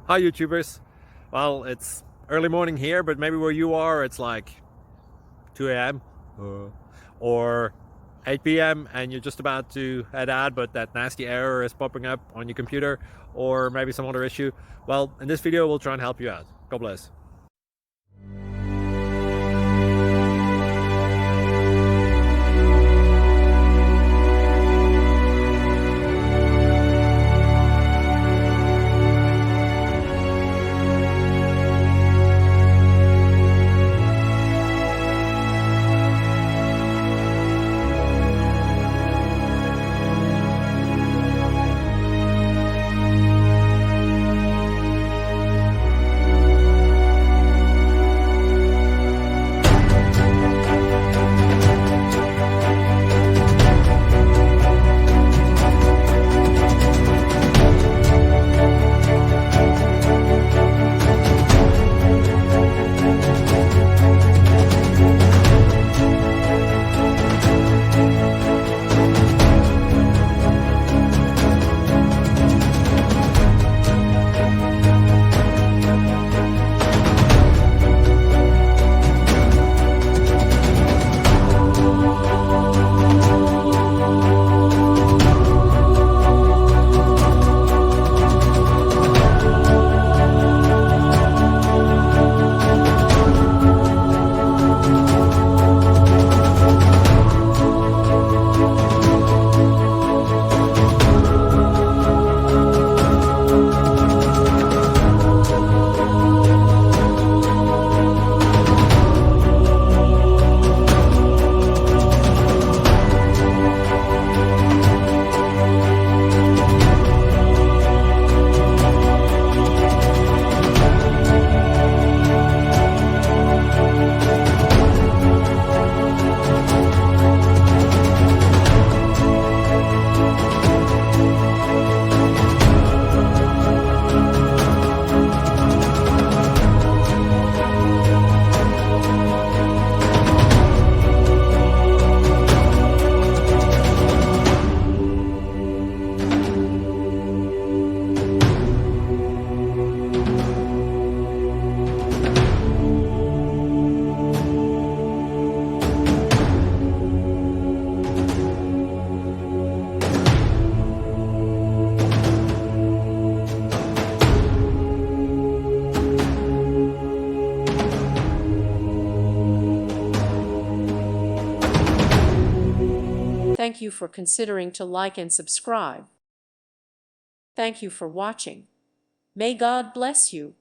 Hi YouTubers. Well, it's early morning here, but maybe where you are it's like 2 a.m. or 8 p.m. and you're just about to head out, but that nasty error is popping up on your computer, or maybe some other issue. Well, in this video we'll try and help you out. God bless. Thank you for considering to like and subscribe. Thank you for watching. May God bless you.